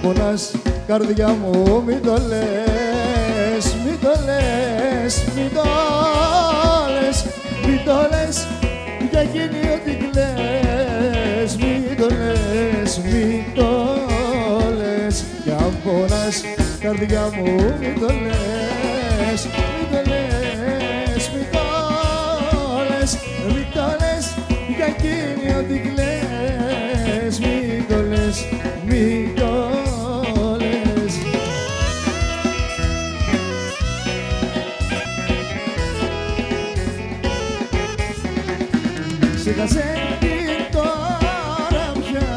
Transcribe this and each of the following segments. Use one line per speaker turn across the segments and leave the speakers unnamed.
πονάς καρδιά μου, μην το λες, μην το λες, μην το λες, μην το λες για εκείνη ό,τι κλαις, μην το λες, μην το λες, κι αν πονάς καρδιά μου, μην το λες, μην το λες, μην το λες, μην το λες για εκείνη ό,τι κλαις, μην το λες, μην το λες. Σήκασε την τώρα πια,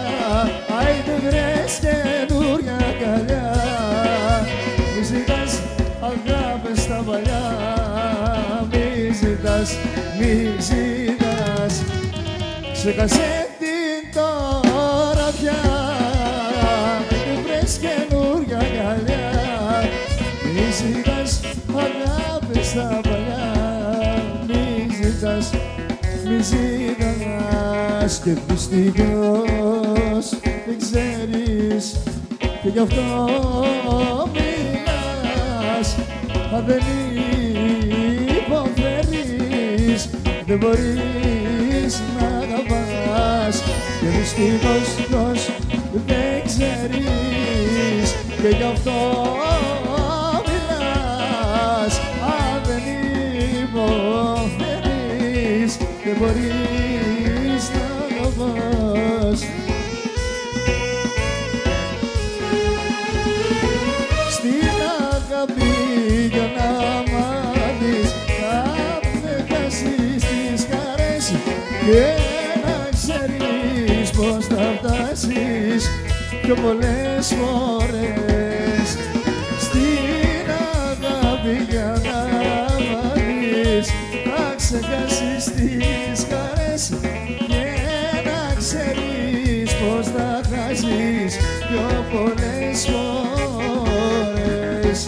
άιντε βρες καινούρια καλιά, μη ζητάς αγάπες στα παλιά, μη ζητάς, μη ζητάς. Σήκασε την τώρα πια, άιντε βρες καινούρια καλιά, μη ζητάς αγάπες στα παλιά, μη ζητάς, μη ζητάς. Και δυστυχώς δεν ξέρεις και γι' αυτό μιλάς. Αν δεν υποφέρεις δεν μπορείς να αγαπάς. Και δυστυχώς δεν ξέρεις και γι' αυτό μιλάς. Αν δεν υποφέρεις δεν μπορείς να αγαπάς. Στην αγάπη για να μάθεις να χάσεις τις χαρές και να ξέρεις πως θα φτάσεις πιο πολλές φορές. Στην αγάπη για να μάθεις να ξεχάσεις τις χαρές και να ξέρεις πως θα χάσεις πιο πολλές φορές.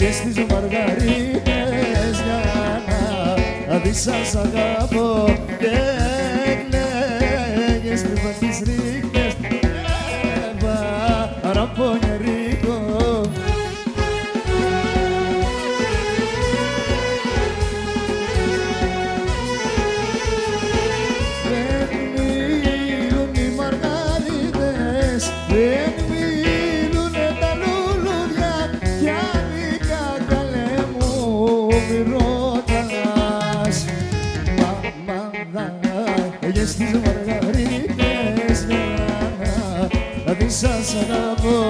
Στις μαργαρίτες για να δεις σας αγαπώ και κλαίγες κρυφά τις ρίχνες παραπονιαρίκο. Δεν μιλούν οι μαργαρίτες, δεν μιλούνε τα λουλούδια κι άδικα καλέ μου μη ρωτάς. Μαμάδα έγες τις μαργαρίτες για να δεις σας αγαπώ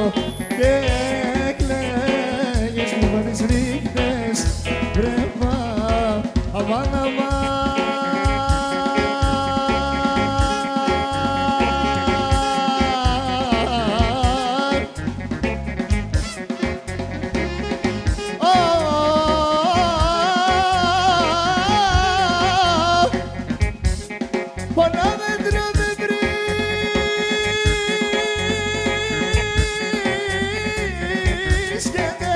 και κλαίγες κρυφά τις ρίχνες βρέπα αμάν αμάν. Πονάδεντρο δεν βρίσκεται,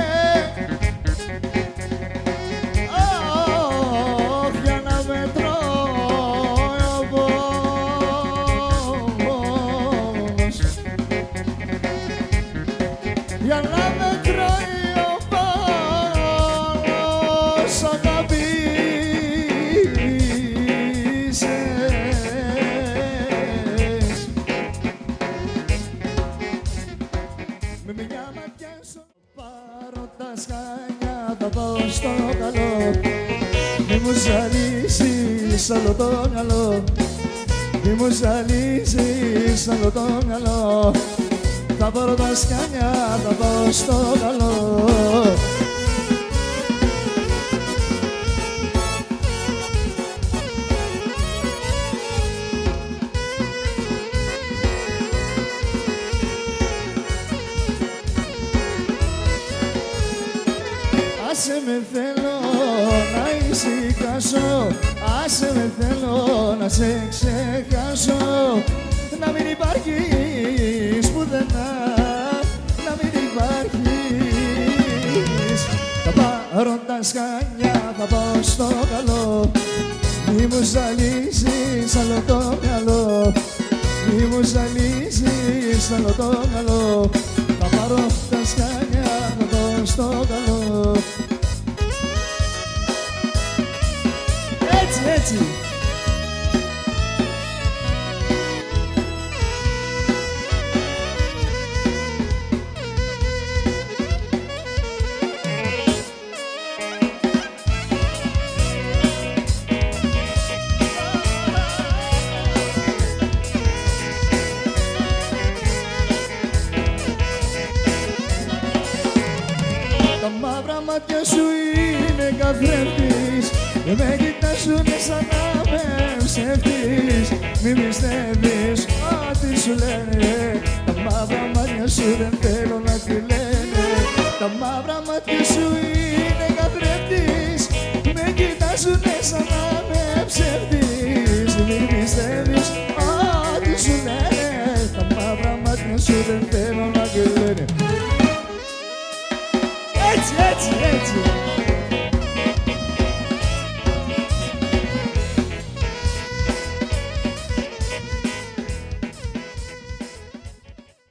για να μετρώει ο πόνος, για να μετρώει ο πόνος, αγάπη. Με μια ματιά σου πάρω τα σκάνια, θα πάω στο καλό. Μη μου ζαλίσεις άλλο το μυαλό, μη μου ζαλίσεις άλλο το μυαλό. Θα πάρω τα σκάνια, θα πάω στο καλό. Άσε με θέλω να ησυχάσω, άσε με θέλω να σε ξεχάσω. να μην υπάρχεις πουθενά, να μην υπάρχεις. Θα πάρω τα σκάνια, θα πάω στο καλό, μη μου ζαλίζεις άλλο το μυαλό, μη μου ζαλίζεις άλλο το μυαλό. Θα πάρω τα σκάνια, θα πάω στο καλό. Έτσι, έτσι. Τα μαύρα μάτια σου είναι καθρέφτης και με κοιτάζουνε σαν να με ψεύτης. Μη πιστεύεις ό,τι σου λένε, τα μαύρα μάτια σου δεν θέλω να κλαίνε. Τα μαύρα μάτια σου είναι καθρέφτης, με κοιτάζουνε σαν να με ψεύτης. Μη πιστεύεις ό,τι σου λένε, τα μαύρα μάτια σου δεν θέλω να κλαίνε. Έτσι, έτσι, έτσι.